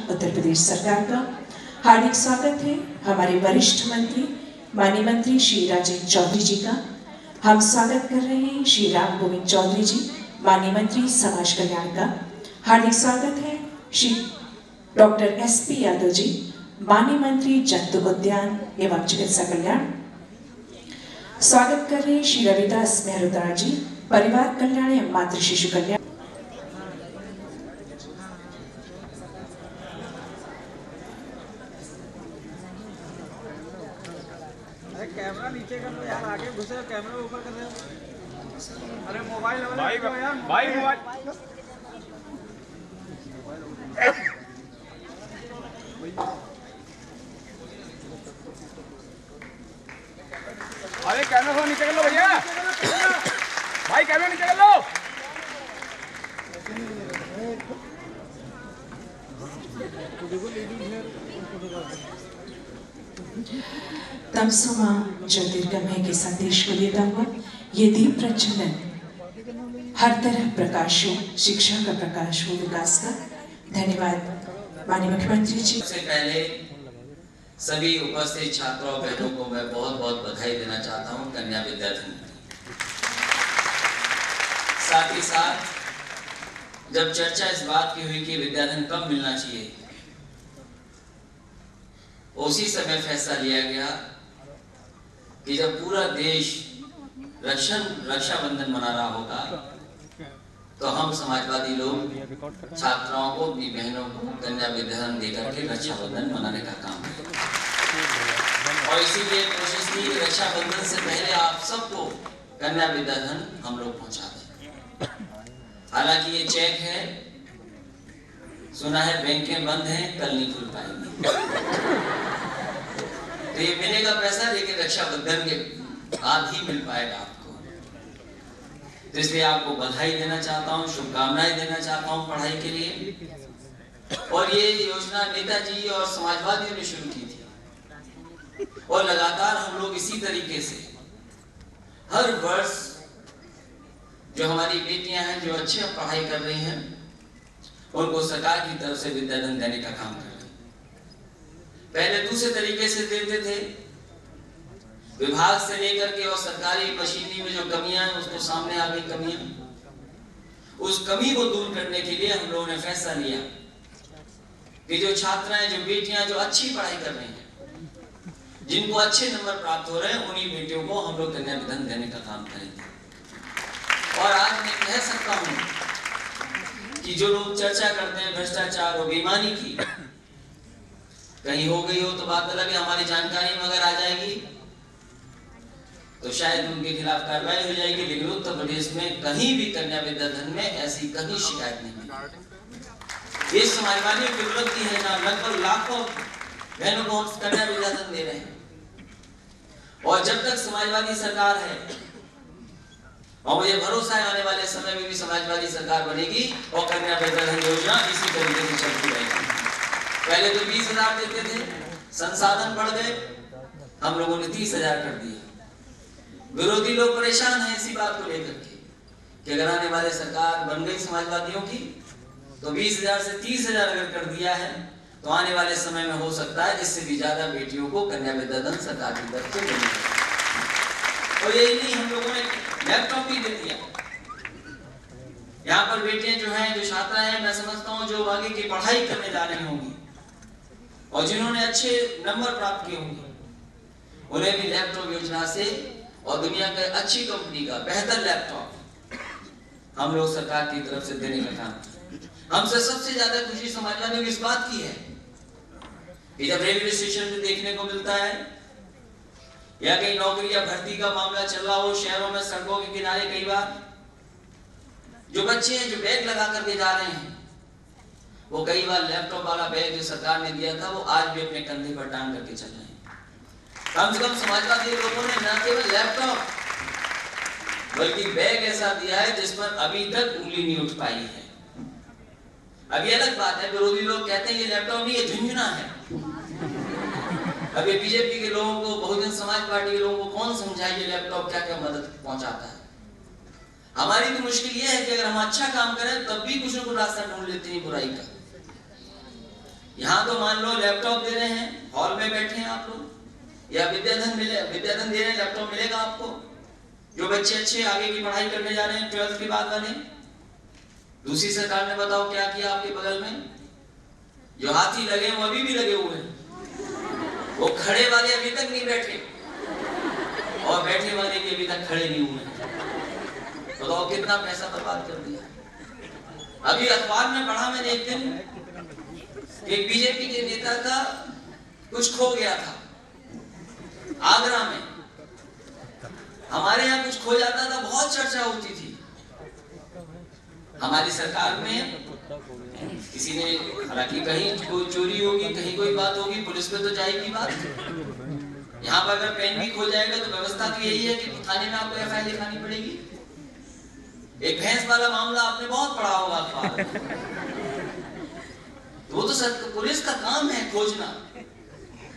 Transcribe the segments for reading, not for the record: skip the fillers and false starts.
उत्तर प्रदेश सरकार का हार्दिक स्वागत है हमारे वरिष्ठ मंत्री माननीय मंत्री श्री राजेंद्र चौधरी जी का। हम स्वागत कर रहे हैं श्री राम गोविंद चौधरी जी माननीय मंत्री समाज कल्याण का। हार्दिक स्वागत है श्री डॉक्टर SP यादव जी माननीय मंत्री जंतु उद्यान एवं चिकित्सा कल्याण। स्वागत कर रहे हैं श्री रविदास मेहरोत्रा जी परिवार कल्याण एवं मातृ शिशु कल्याण। कैमरा नीचे कर लो यार, आगे घुसे हो, कैमरा ऊपर कर रहे हो। अरे मोबाइल भाई मोबाइल अरे कैमरा थोड़ा नीचे कर लो भैया, भाई कैमरा नीचे कर लो। तमसो मां ज्योतिर्गमय के संदेश को देता हुआ ये दीप प्रज्वलन हर तरह प्रकाश हो, शिक्षा का प्रकाश हो, विकास का। धन्यवाद माननीय मुख्यमंत्री जी। सबसे पहले सभी उपस्थित छात्रों और बहनों को मैं बहुत बहुत बधाई देना चाहता हूं कन्या विद्याधन। साथ ही साथ जब चर्चा इस बात की हुई कि विद्याधन कब मिलना चाहिए, उसी समय फैसला लिया गया कि जब पूरा देश रक्षाबंधन मना रहा होगा तो हम समाजवादी लोग छात्राओं को, अपनी बहनों को कन्या विद्याधन देकर के रक्षाबंधन मनाने का काम करें। और इसीलिए कोशिश की कि रक्षाबंधन से पहले आप सबको कन्या विद्याधन हम लोग पहुंचा दें। हालांकि ये चेक है, सुना है बैंकें बंद हैं, कल नहीं खुल पाएंगी, तो ये मिलेगा पैसा लेकिन रक्षाबंधन के बाद ही मिल पाएगा आपको। तो इसलिए आपको बधाई देना चाहता हूँ, शुभकामनाएं देना चाहता हूँ पढ़ाई के लिए। और ये योजना नेताजी और समाजवादियों ने शुरू की थी और लगातार हम लोग इसी तरीके से हर वर्ष जो हमारी बेटियां हैं जो अच्छे पढ़ाई कर रही हैं उनको सरकार की तरफ से विद्याधन देने का काम कर रहे हैं। पहले दूसरे तरीके से देते थे, विभाग से लेकर के, और सरकारी मशीनरी में जो कमियां हैं उसको सामने आ गई कमियां, उस कमी को दूर करने के लिए हम लोगों ने फैसला लिया कि जो छात्राएं, जो बेटियां जो अच्छी पढ़ाई कर रही हैं, जिनको अच्छे नंबर प्राप्त हो रहे हैं, उन्हीं बेटियों को हम लोग कन्या विद्याधन देने का काम करेंगे। और आज मैं कह सकता हूं कि जो लोग चर्चा करते हैं भ्रष्टाचार और बेईमानी की, कहीं हो गई हो तो बात अलग है, हमारी जानकारी में अगर आ जाएगी तो शायद उनके खिलाफ कार्रवाई हो जाएगी, लेकिन उत्तर प्रदेश में कहीं भी कन्या विद्याधन में ऐसी कहीं शिकायत नहीं मिली। ये समाजवादियों की उपलब्धि है ना, लगभग लाखों बहनों को हम कन्या विद्याधन दे रहे हैं। और जब तक समाजवादी सरकार है, और मुझे भरोसा है आने वाले समय में भी समाजवादी सरकार बनेगी और कन्या विद्याधन योजना इसी तरीके से चलती रहेगी। पहले तो 20,000 देते थे, संसाधन बढ़ गए, हम लोगों ने 30,000 कर दिया। विरोधी लोग परेशान हैं इसी बात को लेकर के कि अगर आने वाले सरकार बन गई समाजवादियों की तो 20,000 से 30,000 अगर कर दिया है तो आने वाले समय में हो सकता है इससे भी ज्यादा बेटियों को कन्या विद्याधन सरकार की तरफ से मिलेगा। और यही नहीं, हम लोगों ने लैपटॉप भी दे दिया। यहाँ पर बेटियां जो हैं, जो छात्रा हैं, मैं समझता हूँ जो आगे की पढ़ाई करने जा रही होंगी और जिन्होंने अच्छे नंबर प्राप्त किए होंगे, उन्हें भी लैपटॉप योजना से और दुनिया के अच्छी कंपनी का बेहतर लैपटॉप हम लोग सरकार की तरफ से देने का काम। हमसे सबसे ज्यादा खुशी समाजवादियों को इस बात की है कि जब रेलवे स्टेशन पे देखने को मिलता है या कहीं नौकरी या भर्ती का मामला चल रहा हो, शहरों में सड़कों के किनारे कई बार जो बच्चे हैं जो बैग लगा करके जा रहे हैं, वो कई बार लैपटॉप वाला बैग जो सरकार ने दिया था वो आज भी अपने कंधे पर टांग करके चल रहे हैं। कम से कम समाजवादी लोगों ने न केवल लैपटॉप बल्कि बैग ऐसा दिया है जिस पर अभी तक उंगली नहीं उठ पाई है। अभी अलग बात है, विरोधी लोग कहते हैं ये लैपटॉप नहीं, ये झुंझुना है। अभी बीजेपी के लोगों को, बहुजन समाज पार्टी के लोगों को कौन समझाए ये लैपटॉप क्या क्या मदद पहुंचाता है। हमारी तो मुश्किल ये है कि अगर हम अच्छा काम करें तब भी कुछ न कुछ रास्ता ढूंढ लेते हैं बुराई का। यहाँ तो मान लो लैपटॉप दे रहे हैं, हॉल में बैठे हैं आप लोग, या विद्याधन दे रहे हैं, लैपटॉप मिलेगा आपको। जो बच्चे अच्छे आगे की पढ़ाई करने जा रहे हैं 12th के बाद वाले, दूसरी सरकार ने बताओ क्या किया आपके बगल में? जो हाथी लगे वो अभी भी लगे हुए हैं, वो खड़े वाले अभी तक नहीं बैठे और बैठे वाले भी अभी तक खड़े नहीं हुए। बताओ कितना पैसा बर्बाद कर दिया। अभी अखबार में पढ़ा मैंने एक दिन, एक बीजेपी के नेता का कुछ खो गया था आगरा में। हमारे यहाँ कुछ खो जाता था, बहुत चर्चा होती थी। हमारी सरकार में किसी ने, हालांकि कहीं कोई चोरी होगी, कहीं कोई बात होगी, पुलिस पे तो जाएगी बात। यहाँ पर अगर पेन भी खो जाएगा तो व्यवस्था तो यही है कि थाने में आपको एफआईआर लिखानी पड़ेगी। एक भैंस वाला मामला आपने बहुत पढ़ा होगा अखबार में। वो तो सर पुलिस का काम है खोजना।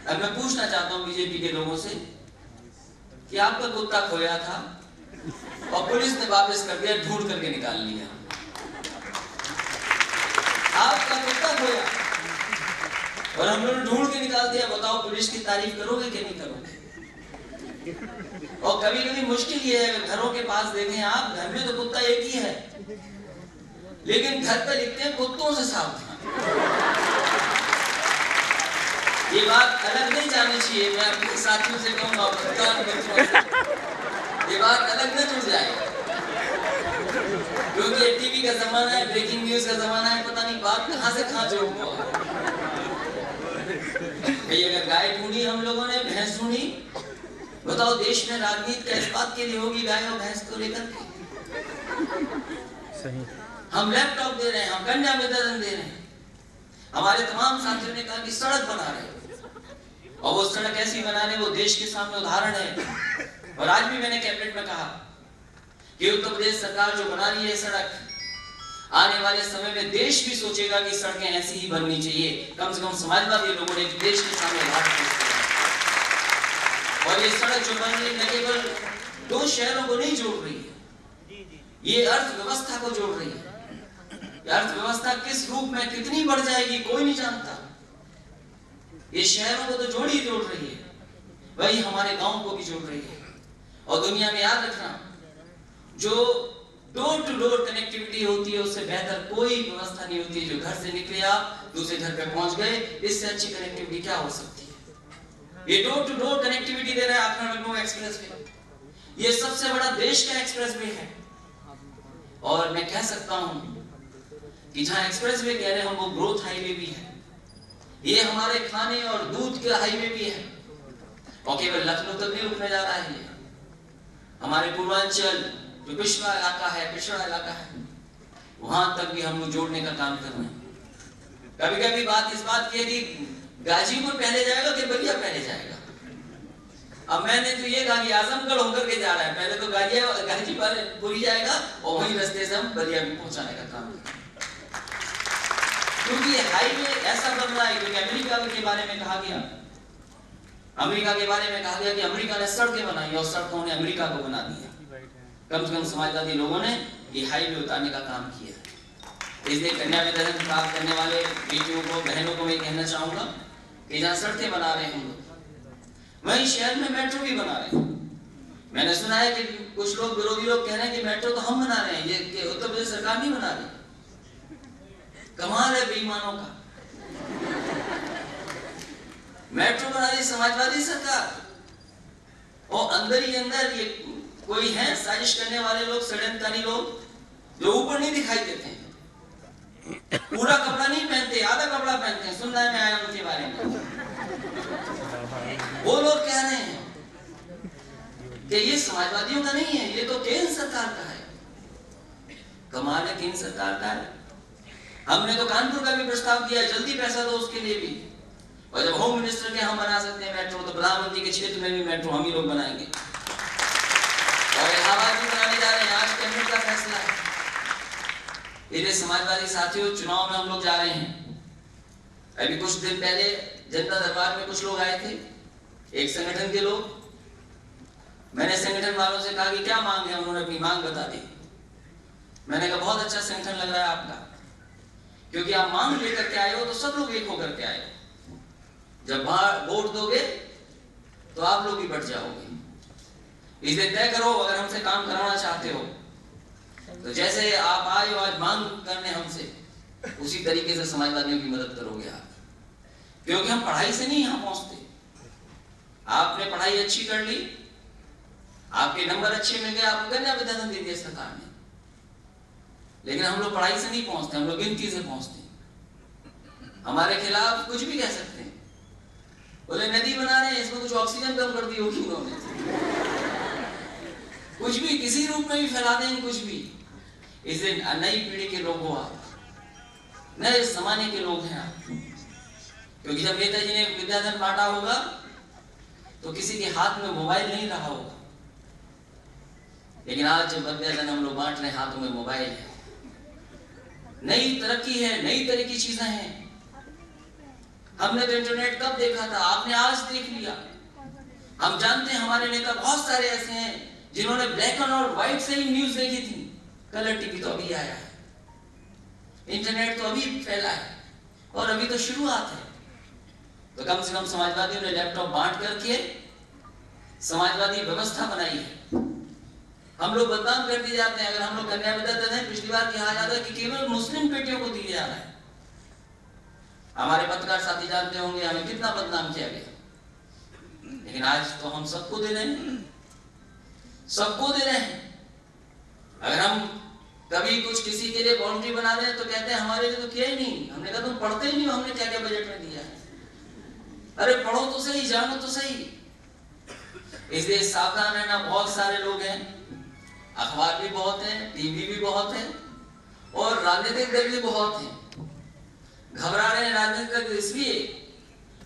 अब मैं पूछना चाहता हूँ बीजेपी के लोगों से कि आपका कुत्ता खोया था और पुलिस ने वापस कर दिया, ढूंढ करके निकाल लिया। आपका कुत्ता खोया और हम लोग ढूंढ के निकाल दिया। बताओ पुलिस की तारीफ करोगे कि नहीं करोगे? और कभी कभी मुश्किल ये है, घरों के पास देखें आप, घर में तो कुत्ता एक ही है, लेकिन घर पे लिखते हैं कुत्तों से सावधान। ये बात अलग नहीं जानी चाहिए। मैं अपने साथियों से कहूंगा, ये बात अलग न जुड़ जाए, क्योंकि टीवी का जमाना है, ब्रेकिंग न्यूज का जमाना है, पता नहीं बात कहां से कहां जुड़ गई। भाई अगर गाय ढूंढी हम लोगों ने, भैंस ढूंढी, बताओ देश में राजनीति का इस बात के लिए होगी गाय और भैंस को लेकर के। हम लैपटॉप दे रहे हैं, हम कन्या विद्याधन दे रहे हैं। हमारे तमाम साथियों ने कहा कि सड़क बना रहे हैं, और वो सड़क ऐसी बना रहे, वो देश के सामने उदाहरण है। और आज भी मैंने कैबिनेट में कहा कि उत्तर प्रदेश सरकार जो बना रही है सड़क, आने वाले समय में देश भी सोचेगा कि सड़कें ऐसी ही बननी चाहिए। कम से कम समाजवादी लोगों ने देश के सामने उदाहरण। और ये सड़क जो बन रही न केवल दो शहरों को नहीं जोड़ रही है, ये अर्थव्यवस्था को जोड़ रही है। अर्थव्यवस्था किस रूप में कितनी बढ़ जाएगी कोई नहीं जानता। ये शहरों को तो जोड़ ही जोड़ रही है, वही हमारे गांव को भी जोड़ रही है। और दुनिया में याद रखना, जो डोर टू डोर कनेक्टिविटी होती है उससे बेहतर कोई व्यवस्था नहीं होती। जो घर से निकले आप दूसरे घर पे पहुंच गए, इससे अच्छी कनेक्टिविटी क्या हो सकती है? ये डोर टू डोर कनेक्टिविटी दे रहा है आखिर लखनऊ एक्सप्रेस वे। ये सबसे बड़ा देश का एक्सप्रेस वे है। और मैं कह सकता हूं कि जहां एक्सप्रेस वे कह रहे हैं हम, वो ग्रोथ हाईवे भी है। ये हमारे खाने और दूध का हाईवे भी है। और केवल लखनऊ तक नहीं रुकने जा रहा है, ये हमारे पूर्वांचल जो पिछड़ा इलाका है, वहां तक भी हम लोग जोड़ने का काम कर रहे हैं। कभी कभी बात इस बात की है कि गाजीपुर पहले जाएगा कि बलिया पहले जाएगा। अब मैंने तो ये कहा कि आजमगढ़ होकर के जा रहा है, पहले तो गाजीपुर जाएगा और वहीं रास्ते से हम बलिया भी पहुंचाने का काम करेंगे। क्योंकि ये हाईवे ऐसा बन रहा है, क्योंकि अमेरिका के बारे में कहा गया, कि अमेरिका ने सड़कें बनाई और सड़कों ने अमेरिका को बना दिया। कम से कम समाजवादी लोगों ने ये हाईवे उतारने का काम किया। इसलिए कन्या विद्याधन प्राप्त करने वाले बेटियों को, बहनों को मैं कहना चाहूंगा कि जहाँ सड़कें बना रहे हैं हम लोग, वहीं शहर में मेट्रो भी बना रहे हैं। मैंने सुना है कि कुछ लोग, विरोधी लोग कह रहे हैं कि मेट्रो तो हम बना रहे हैं, ये उत्तर प्रदेश सरकार नहीं बना रही। कमाल है बेईमानों का। मेट्रो बना रही समाजवादी सरकार, और अंदर ही अंदर ये कोई है साजिश करने वाले लोग, षड्यंत्रकारी लोग जो ऊपर नहीं दिखाई देते हैं, पूरा कपड़ा नहीं पहनते, आधा कपड़ा पहनते हैं। सुनना है मैं आया उनके बारे में। वो लोग कह रहे हैं कि ये समाजवादियों का नहीं है, ये तो केंद्र सरकार का है। कमाल है, केंद्र सरकार का है। हमने तो कानपुर का भी प्रस्ताव दिया, जल्दी पैसा दो उसके लिए भी। और जब होम मिनिस्टर के हम बना सकते हैं मेट्रो, तो प्रधानमंत्री के क्षेत्र में भी मेट्रो हम ही लोग बनाएंगे। और इलाहाबाद भी बनाने जा रहे हैं, आज कैबिनेट का फैसला है। मेरे समाजवादी साथियों, चुनाव में हम लोग जा रहे हैं। अभी कुछ दिन पहले जनता दरबार में कुछ लोग आए थे, एक संगठन के लोग। मैंने संगठन वालों से कहा कि क्या मांग है, उन्होंने अपनी मांग बता दी। मैंने कहा बहुत अच्छा संगठन लग रहा है आपका, क्योंकि आप मांग लेकर के आए हो तो सब लोग एक होकर के आए हो। जब बाहर वोट दोगे तो आप लोग भी बढ़ जाओगे। इसलिए तय करो, अगर हमसे काम कराना चाहते हो तो जैसे आप आए हो आज मांग करने हमसे, उसी तरीके से समाजवादियों की मदद करोगे आप। क्योंकि हम पढ़ाई से नहीं यहां पहुंचते। आपने पढ़ाई अच्छी कर ली, आपके नंबर अच्छे मिल गए, आपको कन्या विद्याधन दे दिया सरकार ने, लेकिन हम लोग पढ़ाई से नहीं पहुंचते, हम लोग गिनती से पहुंचते हैं। हमारे खिलाफ कुछ भी कह सकते हैं, बोले नदी बना रहे हैं, इसमें कुछ ऑक्सीजन कम कर दी होगी उन्होंने, कुछ भी किसी रूप में भी फैला देंगे कुछ भी। इसलिए नई पीढ़ी के लोग हो आप, नए जमाने के लोग हैं आप। क्योंकि जब नेताजी ने विद्याधन बांटा होगा तो किसी के हाथ में मोबाइल नहीं रहा होगा, लेकिन आज जब विद्याधन हम लोग बांट रहे हैं, हाथों में मोबाइल है। नई तरक्की है, नई तरह की चीजें हैं। हमने तो इंटरनेट कब देखा था, आपने आज देख लिया। हम जानते हैं हमारे नेता बहुत सारे ऐसे हैं जिन्होंने ब्लैक एंड और व्हाइट से ही न्यूज देखी थी। कलर टीवी तो अभी आया है, इंटरनेट तो अभी फैला है और अभी तो शुरुआत है। तो कम से कम समाजवादियों ने लैपटॉप बांट करके समाजवादी व्यवस्था बनाई है। हम लोग बदनाम कर दिए जाते हैं। अगर हम लोग कन्या विद्याधन है, पिछली बार कहा जाता है कि केवल मुस्लिम बेटियों को दिया जा रहा है। हमारे पत्रकार साथी जानते होंगे हमें कितना बदनाम किया गया, लेकिन आज तो हम सबको दे रहे हैं, सबको दे रहे हैं। अगर हम कभी कुछ किसी के लिए बाउंड्री बना रहे हैं तो कहते हैं हमारे लिए तो किया ही नहीं। हमने कहा तुम पढ़ते ही नहीं हो, हमने क्या क्या बजट में दिया है। अरे पढ़ो तो सही, जानो तो सही। इसलिए सावधान रहना। बहुत सारे लोग हैं, अखबार भी बहुत है, टीवी भी बहुत है और राजनीतिक दल भी बहुत है। घबरा रहे हैं राजनीतिक दल इसलिए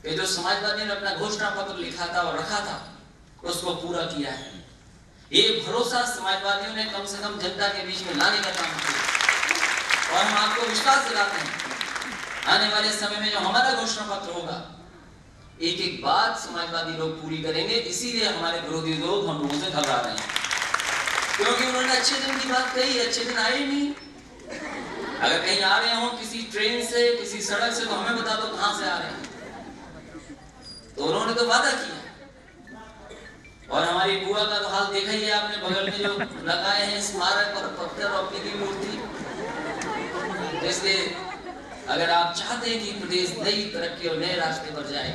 कि जो समाजवादियों ने अपना घोषणा पत्र लिखा था और रखा था उसको पूरा किया है। ये भरोसा समाजवादियों ने कम से कम जनता के बीच में लाने का काम किया और हम आपको विश्वास दिलाते हैं आने वाले समय में जो हमारा घोषणा पत्र होगा एक एक बात समाजवादी लोग पूरी करेंगे। इसीलिए हमारे विरोधी लोग हम लोगों से घबरा रहे हैं, क्योंकि उन्होंने अच्छे दिन की बात कही, अच्छे दिन आए नहीं। अगर कहीं आ रहे हो किसी ट्रेन से, किसी सड़क से, तो हमें बता दो कहां से आ रहे हैं। तो उन्होंने तो वादा किया। और हमारी बुआ का तो हाल देखा ही है आपने, बगल में जो लगाए हैं स्मारक और पत्थर और पीली मूर्ति। इसलिए अगर आप चाहते हैं कि प्रदेश नई तरक्की और नए रास्ते पर जाए,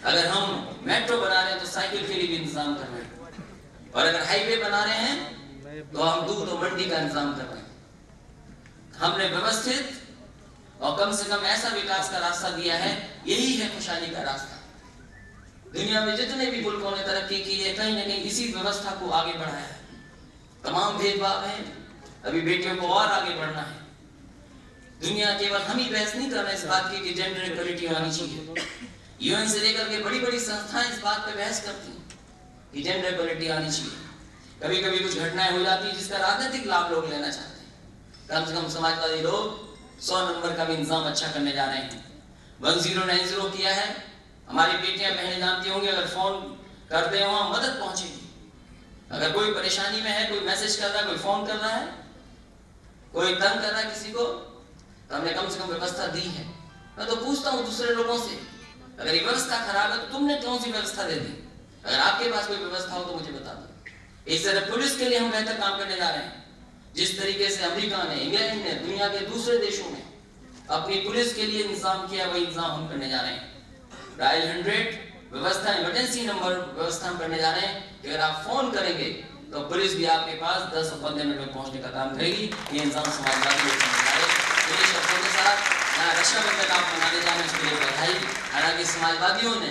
अगर हम मेट्रो बना रहे हैं तो साइकिल के लिए भी इंतजाम कर रहे हैं, और अगर हाईवे बना रहे हैं तो हम दूध और मंडी का इंतजाम कर रहे हैं। हमने व्यवस्थित और कम से कम ऐसा विकास का रास्ता दिया है, यही है खुशहाली का रास्ता। दुनिया में जितने भी मुल्कों ने तरक्की की है, कहीं न कहीं इसी व्यवस्था को आगे बढ़ाया है। तमाम भेदभाव है, अभी बेटियों को और आगे बढ़ना है। दुनिया केवल हम ही बहस नहीं कर रहे इस बात की कि जेंडर इक्वलिटी आनी चाहिए। यूएन से लेकर के बड़ी बड़ी संस्थाएं इस बात पे बहस करती हैं कि जेंडर इक्वलिटी आनी चाहिए। कभी कभी कुछ घटनाएं हो जाती है जिसका राजनीतिक लाभ लोग लेना चाहते हैं। कम से कम समाजवादी लोग 100 नंबर का भी इंतजाम अच्छा करने जा रहे हैं। 1090 किया है। हमारी बेटियां बहनें जानती होंगी, अगर फोन करते हो वहां मदद पहुंचेगी। अगर कोई परेशानी में है, कोई मैसेज कर रहा है, कोई फोन कर रहा है, कोई तंग कर रहा है किसी को, तो हमने कम से कम व्यवस्था दी है। मैं तो पूछता हूँ दूसरे लोगों से, अगर ये व्यवस्था खराब है तो तुमने कौन सी व्यवस्था दे दी? अगर आपके पास कोई व्यवस्था हो तो मुझे बता दो। इस तरह पुलिस के लिए हम बेहतर काम करने जा रहे हैं। जिस तरीके से अमेरिका ने, इंग्लैंड ने, दुनिया के दूसरे देशों ने अपनी पुलिस के लिए इंतजाम किया, वही इंतजाम हम करने जा रहे हैं। डायल 100 व्यवस्था, इमरजेंसी नंबर व्यवस्था हम करने जा रहे हैं कि अगर आप फोन करेंगे तो पुलिस भी आपके पास 10 और 15 मिनट में पहुंचने का काम करेगी। ये इंतजाम समाजवादी लोग शब्दों के साथ रक्षाबंधन आप मनाने जाने उसके लिए बधाई। हालांकि समाजवादियों ने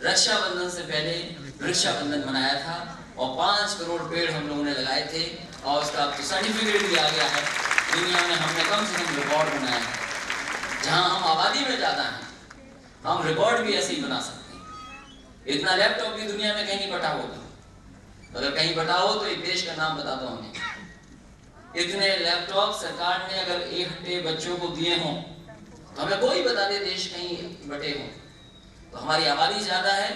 रक्षाबंधन से पहले वृक्षाबंधन मनाया था और 5 करोड़ पेड़ हम लोगों ने लगाए थे और उसका तो सर्टिफिकेट भी आ गया है। दुनिया में हमने कम से कम रिकॉर्ड बनाया है। जहां हम आबादी में ज्यादा हैं, हम रिकॉर्ड भी ऐसे ही बना सकते हैं। इतना लैपटॉप भी दुनिया में कहीं नहीं बटा होगा। अगर कहीं बटा हो तो एक देश का नाम बता दो हमें। इतने लैपटॉप सरकार ने अगर 1 हफ्ते बच्चों को दिए हों तो हमें कोई बता दे देश कहीं बटे हों। तो हमारी आबादी ज्यादा है,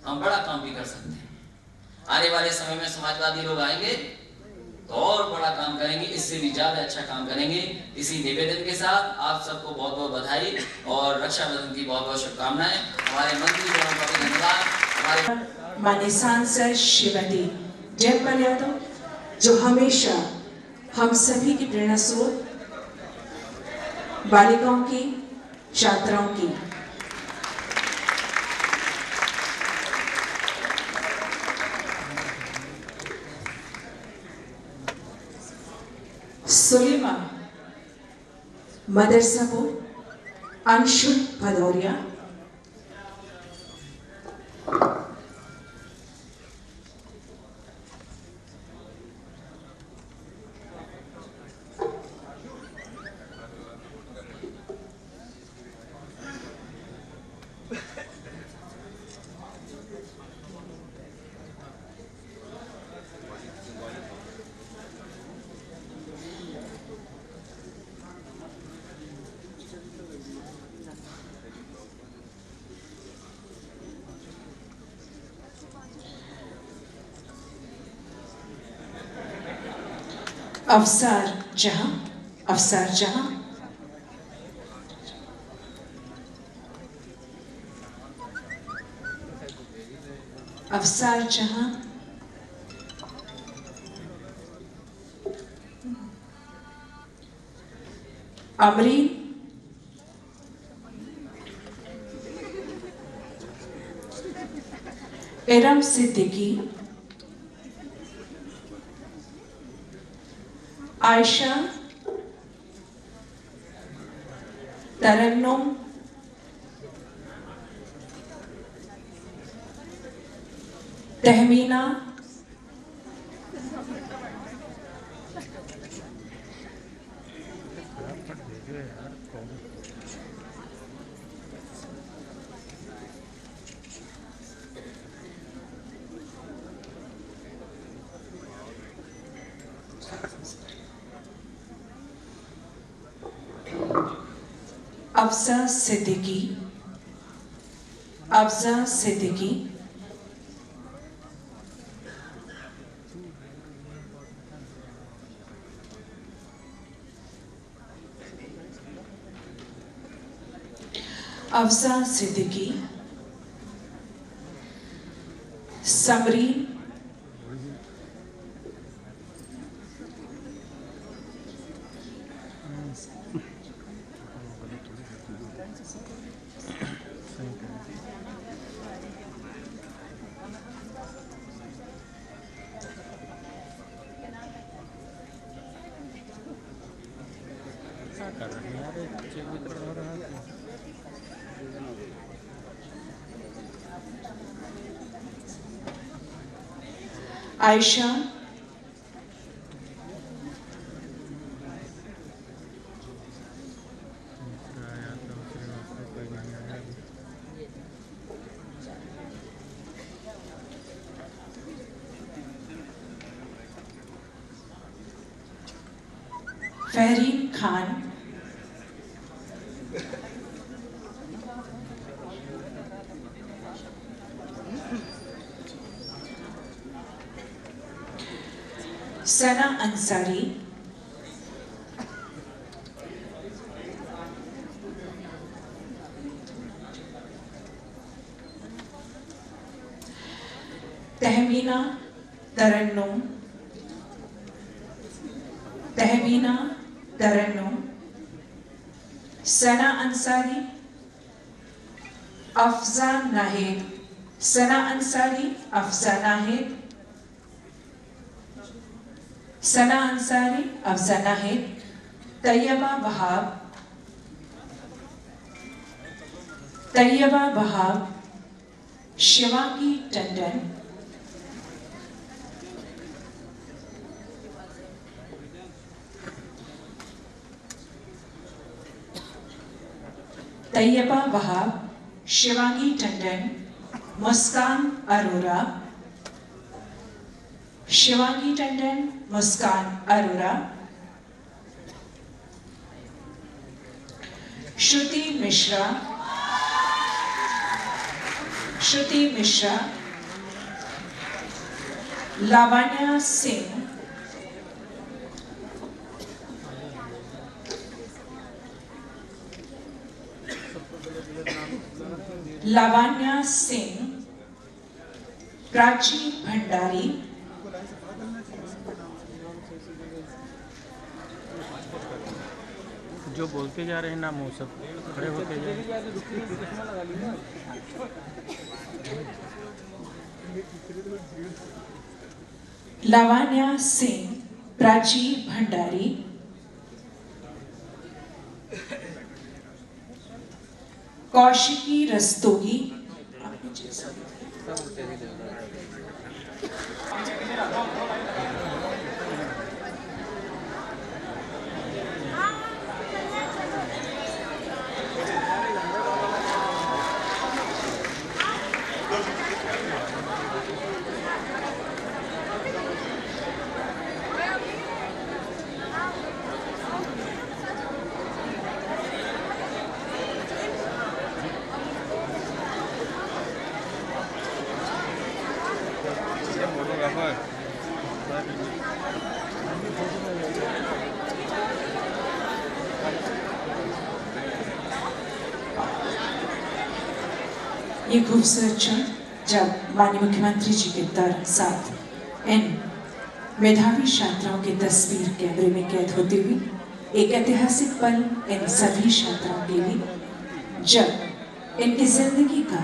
हम बड़ा काम भी कर सकते हैं। आने वाले समय में समाजवादी लोग आएंगे तो और बड़ा काम करेंगे, इससे भी ज्यादा अच्छा काम करेंगे। इसी निवेदन के साथ आप सबको बहुत बहुत बधाई और रक्षाबंधन की बहुत बहुत शुभकामनाएं। हमारे मंत्री जनों का भी धन्यवाद। हमारे माननीय सांसद श्रीमती जयपाल यादव, जो हमेशा हम सभी की प्रेरणा स्रोत, बालिकाओं की, छात्राओं की। सुलेमा मदरसा बोर्ड, अंशुल भदौरिया, अफसर जहां, अफसर जहां, अफसर जहां, अमरीन, इरम सिद्दीकी, आयशा, तरन्नुम, तहमीना, अफजा सिद्दीकी, अफजा सिद्दीकी, अफजा सिद्दीकी, समरी, आयशा, फहरीन खान, सना अंसारी, तहमीना तरन्नुम, तहमीना तरन्नुम, सना अंसारी, अफजा नाहिद, सना अंसारी, अफजा नाहिद, सना अंसारी, अफजा नाहिद, तैयबा वहाब, तैयबा वहाब, शिवांगी टंडन, तैयबा वहाब, शिवांगी टंडन, मुस्कान अरोरा, शिवांगी टंडन, मुस्कान अरोरा, श्रुति मिश्रा, श्रुति मिश्रा, लावण्या सिंह, लावण्या सिंह, प्राची भंडारी, जो बोलते जा रहे हैं ना मुँह सब खड़े होते जा रहे हैं। लावण्या सिंह, प्राची भंडारी, कौशिकी रस्तोगी, ये खूबसूरत क्षण जब माननीय मुख्यमंत्री जी के साथ इन मेधावी छात्राओं की तस्वीर कैमरे में कैद होती हुई एक ऐतिहासिक पल इन सभी छात्राओं के लिए, जब इनकी जिंदगी का